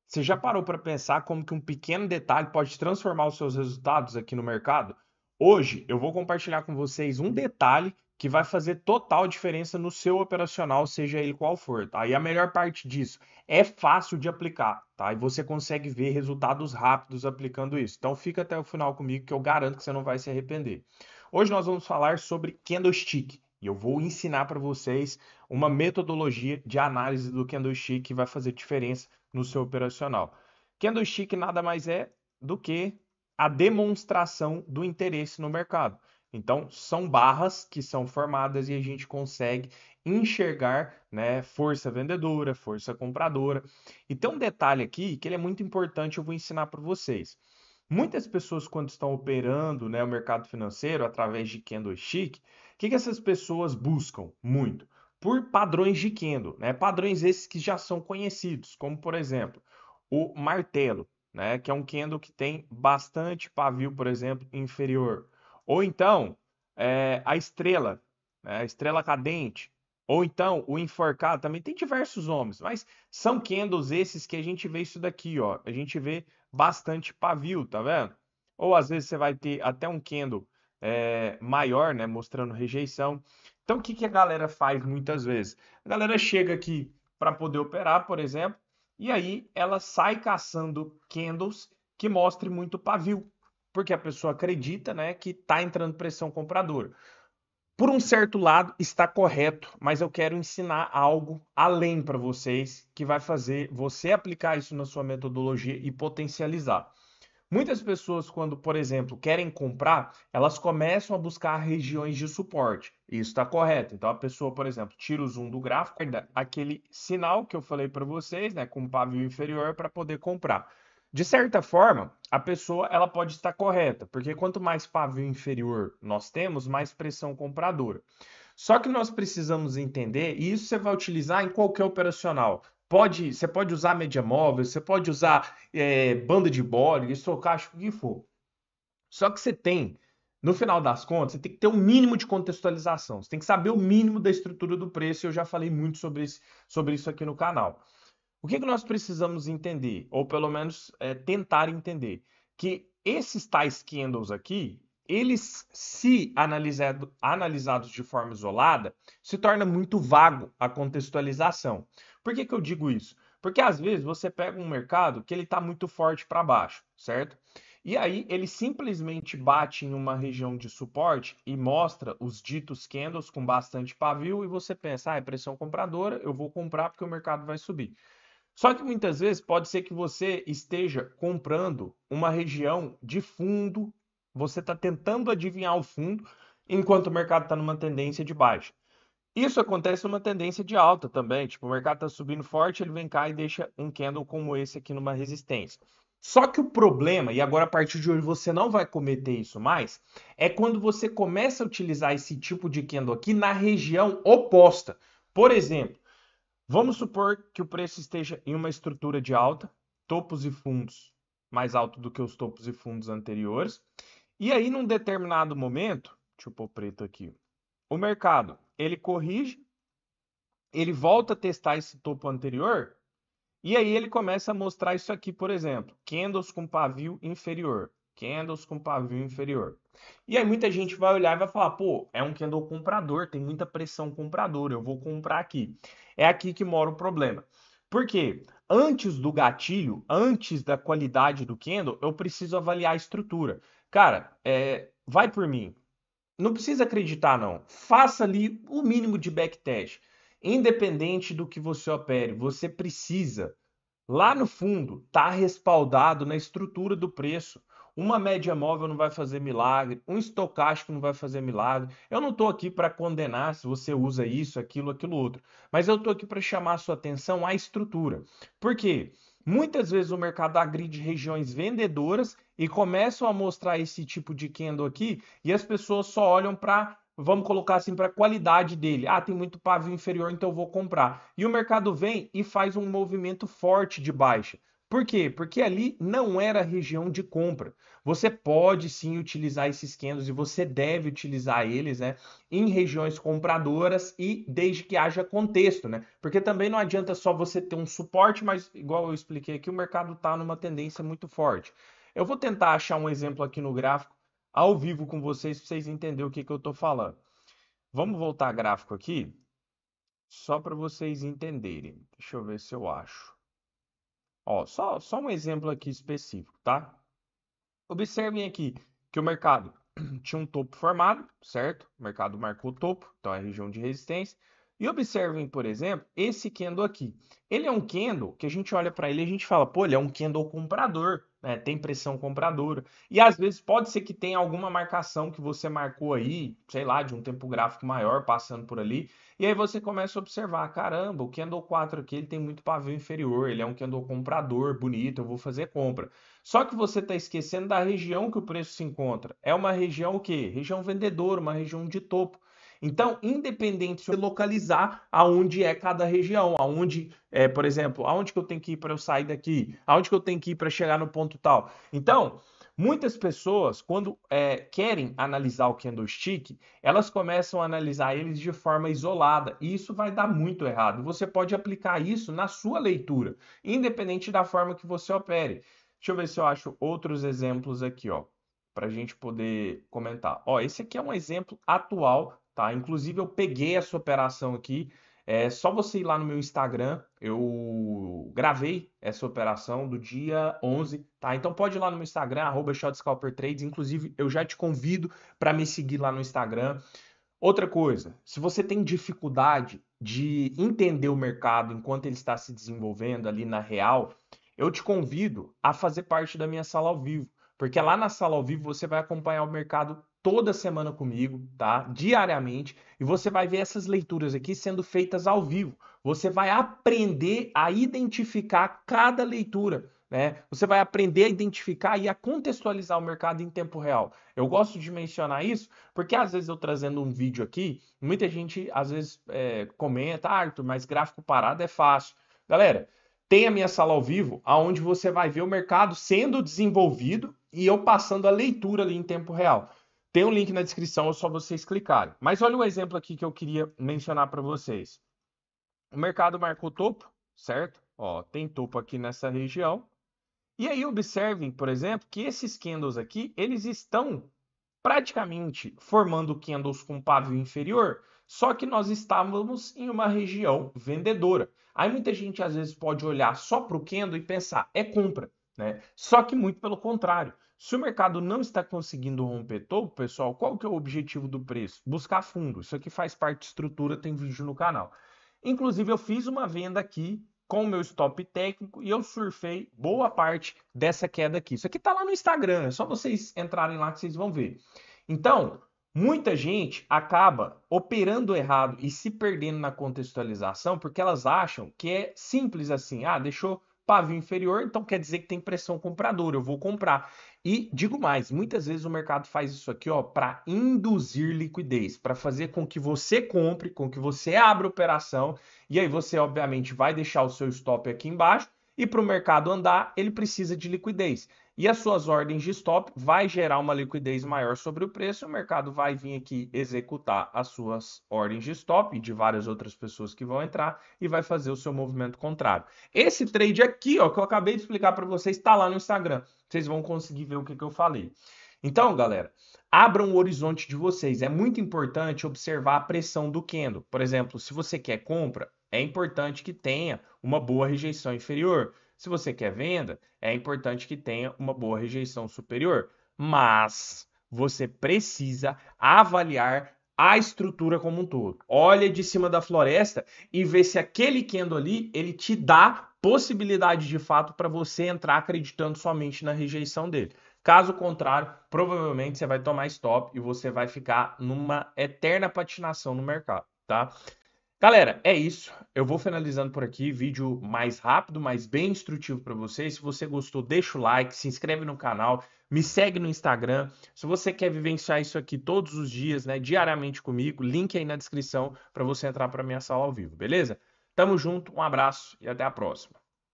Você já parou para pensar como que um pequeno detalhe pode transformar os seus resultados aqui no mercado? Hoje eu vou compartilhar com vocês um detalhe que vai fazer total diferença no seu operacional, seja ele qual for, tá? E a melhor parte disso é fácil de aplicar, tá? E você consegue ver resultados rápidos aplicando isso. Então fica até o final comigo que eu garanto que você não vai se arrepender. Hoje nós vamos falar sobre candlestick e eu vou ensinar para vocês uma metodologia de análise do candlestick que vai fazer diferença no seu operacional. Candlestick nada mais é do que a demonstração do interesse no mercado. Então, são barras que são formadas e a gente consegue enxergar, né, força vendedora, força compradora. E tem um detalhe aqui que ele é muito importante, eu vou ensinar para vocês. Muitas pessoas, quando estão operando, né, o mercado financeiro através de candlestick, que essas pessoas buscam muito? Por padrões de candle, né? Padrões esses que já são conhecidos, como por exemplo, o martelo, né? Que é um candle que tem bastante pavio, por exemplo, inferior. Ou então, a estrela, né? A estrela cadente. Ou então, o enforcado, também tem diversos nomes, mas são candles esses que a gente vê isso daqui, ó. A gente vê bastante pavio, tá vendo? Ou às vezes você vai ter até um candle maior, né, mostrando rejeição. Então, o que que a galera faz muitas vezes? A galera chega aqui para poder operar, por exemplo, e aí ela sai caçando candles que mostrem muito pavio, porque a pessoa acredita, né, que está entrando pressão compradora. Por um certo lado, está correto, mas eu quero ensinar algo além para vocês que vai fazer você aplicar isso na sua metodologia e potencializar. Muitas pessoas, quando, por exemplo, querem comprar, elas começam a buscar regiões de suporte. Isso está correto. Então, a pessoa, por exemplo, tira o zoom do gráfico, dá aquele sinal que eu falei para vocês, né, com pavio inferior para poder comprar. De certa forma, a pessoa ela pode estar correta, porque quanto mais pavio inferior nós temos, mais pressão compradora. Só que nós precisamos entender, e isso você vai utilizar em qualquer operacional. Você pode usar média móvel, você pode usar banda de Bollinger, estocástico, o que for. Só que você tem, no final das contas, você tem que ter um mínimo de contextualização. Você tem que saber o mínimo da estrutura do preço, e eu já falei muito sobre isso aqui no canal. O que que nós precisamos entender, ou pelo menos tentar entender? Que esses tais candles aqui, eles, se analisados de forma isolada, se torna muito vago a contextualização. Por que que eu digo isso? Porque às vezes você pega um mercado que ele está muito forte para baixo, certo? E aí ele simplesmente bate em uma região de suporte e mostra os ditos candles com bastante pavio e você pensa, ah, é pressão compradora, eu vou comprar porque o mercado vai subir. Só que muitas vezes pode ser que você esteja comprando uma região de fundo, você está tentando adivinhar o fundo, enquanto o mercado está numa tendência de baixa. Isso acontece numa tendência de alta também, tipo, o mercado está subindo forte, ele vem cá e deixa um candle como esse aqui numa resistência. Só que o problema, e agora a partir de hoje você não vai cometer isso mais, é quando você começa a utilizar esse tipo de candle aqui na região oposta. Por exemplo, vamos supor que o preço esteja em uma estrutura de alta, topos e fundos mais alto do que os topos e fundos anteriores. E aí, num determinado momento, deixa eu pôr preto aqui, o mercado ele corrige, ele volta a testar esse topo anterior, e aí ele começa a mostrar isso aqui, por exemplo, candles com pavio inferior, candles com pavio inferior. E aí muita gente vai olhar e vai falar, pô, é um candle comprador, tem muita pressão compradora, eu vou comprar aqui. É aqui que mora o problema. Por quê? Antes do gatilho, antes da qualidade do candle, eu preciso avaliar a estrutura. Cara, vai por mim. Não precisa acreditar, não. Faça ali o mínimo de backtest. Independente do que você opere, você precisa lá no fundo, está respaldado na estrutura do preço. Uma média móvel não vai fazer milagre, um estocástico não vai fazer milagre. Eu não estou aqui para condenar se você usa isso, aquilo outro, mas eu estou aqui para chamar a sua atenção à estrutura. Por quê? Muitas vezes o mercado agride regiões vendedoras e começam a mostrar esse tipo de candle aqui e as pessoas só olham para, vamos colocar assim, para a qualidade dele. Ah, tem muito pavio inferior, então eu vou comprar. E o mercado vem e faz um movimento forte de baixa. Por quê? Porque ali não era região de compra. Você pode sim utilizar esses candles e você deve utilizar eles, né, em regiões compradoras e desde que haja contexto, né? Porque também não adianta só você ter um suporte, mas igual eu expliquei aqui, o mercado está numa tendência muito forte. Eu vou tentar achar um exemplo aqui no gráfico ao vivo com vocês para vocês entenderem o que que eu estou falando. Vamos voltar gráfico aqui, só para vocês entenderem. Deixa eu ver se eu acho. Ó, só um exemplo aqui específico, tá? Observem aqui que o mercado tinha um topo formado, certo? O mercado marcou o topo, então é a região de resistência. E observem, por exemplo, esse candle aqui. Ele é um candle que a gente olha para ele e a gente fala, pô, ele é um candle comprador, né? Tem pressão compradora. E às vezes pode ser que tenha alguma marcação que você marcou aí, sei lá, de um tempo gráfico maior passando por ali. E aí você começa a observar, caramba, o candle 4 aqui ele tem muito pavio inferior, ele é um candle comprador, bonito, eu vou fazer compra. Só que você está esquecendo da região que o preço se encontra. É uma região o quê? Região vendedora, uma região de topo. Então, independente se eu localizar aonde é cada região, aonde, por exemplo, aonde que eu tenho que ir para eu sair daqui, aonde que eu tenho que ir para chegar no ponto tal. Então, muitas pessoas, quando querem analisar o candlestick, elas começam a analisar eles de forma isolada, e isso vai dar muito errado. Você pode aplicar isso na sua leitura, independente da forma que você opere. Deixa eu ver se eu acho outros exemplos aqui, ó, para a gente poder comentar. Ó, esse aqui é um exemplo atual, tá? Inclusive eu peguei essa operação aqui. É só você ir lá no meu Instagram, eu gravei essa operação do dia 11, tá? Então pode ir lá no meu Instagram, @ShotScalperTrades. Inclusive eu já te convido para me seguir lá no Instagram. Outra coisa, se você tem dificuldade de entender o mercado enquanto ele está se desenvolvendo ali na real, eu te convido a fazer parte da minha sala ao vivo, porque lá na sala ao vivo você vai acompanhar o mercado toda semana comigo, tá? Diariamente, e você vai ver essas leituras aqui sendo feitas ao vivo. Você vai aprender a identificar cada leitura, né? Você vai aprender a identificar e a contextualizar o mercado em tempo real. Eu gosto de mencionar isso porque às vezes eu trazendo um vídeo aqui, muita gente às vezes comenta, ah, Arthur, mas gráfico parado é fácil. Galera, tem a minha sala ao vivo, onde você vai ver o mercado sendo desenvolvido e eu passando a leitura ali em tempo real. Tem um link na descrição, é só vocês clicarem. Mas olha o exemplo aqui que eu queria mencionar para vocês. O mercado marcou topo, certo? Ó, tem topo aqui nessa região. E aí observem, por exemplo, que esses candles aqui, eles estão praticamente formando candles com pavio inferior, só que nós estávamos em uma região vendedora. Aí muita gente às vezes pode olhar só para o candle e pensar, é compra, né? Só que muito pelo contrário. Se o mercado não está conseguindo romper topo, pessoal, qual que é o objetivo do preço? Buscar fundo. Isso aqui faz parte de estrutura, tem vídeo no canal. Inclusive, eu fiz uma venda aqui com o meu stop técnico e eu surfei boa parte dessa queda aqui. Isso aqui tá lá no Instagram, é só vocês entrarem lá que vocês vão ver. Então, muita gente acaba operando errado e se perdendo na contextualização porque elas acham que é simples assim. Ah, deixou pavio inferior, então quer dizer que tem pressão compradora, eu vou comprar. E digo mais, muitas vezes o mercado faz isso aqui, ó, para induzir liquidez, para fazer com que você compre, com que você abra operação, e aí você obviamente vai deixar o seu stop aqui embaixo, e para o mercado andar, ele precisa de liquidez. E as suas ordens de stop vai gerar uma liquidez maior sobre o preço, e o mercado vai vir aqui executar as suas ordens de stop e de várias outras pessoas que vão entrar e vai fazer o seu movimento contrário. Esse trade aqui, ó, que eu acabei de explicar para vocês, está lá no Instagram. Vocês vão conseguir ver o que eu falei. Então, galera, abram o horizonte de vocês. É muito importante observar a pressão do candle. Por exemplo, se você quer compra, é importante que tenha uma boa rejeição inferior. Se você quer venda, é importante que tenha uma boa rejeição superior. Mas você precisa avaliar a estrutura como um todo. Olha de cima da floresta e vê se aquele candle ali, ele te dá possibilidade de fato para você entrar acreditando somente na rejeição dele. Caso contrário, provavelmente você vai tomar stop e você vai ficar numa eterna patinação no mercado, tá? Galera, é isso. Eu vou finalizando por aqui. Vídeo mais rápido, mas bem instrutivo para vocês. Se você gostou, deixa o like, se inscreve no canal, me segue no Instagram. Se você quer vivenciar isso aqui todos os dias, né, diariamente comigo, link aí na descrição para você entrar para minha sala ao vivo, beleza? Tamo junto, um abraço e até a próxima.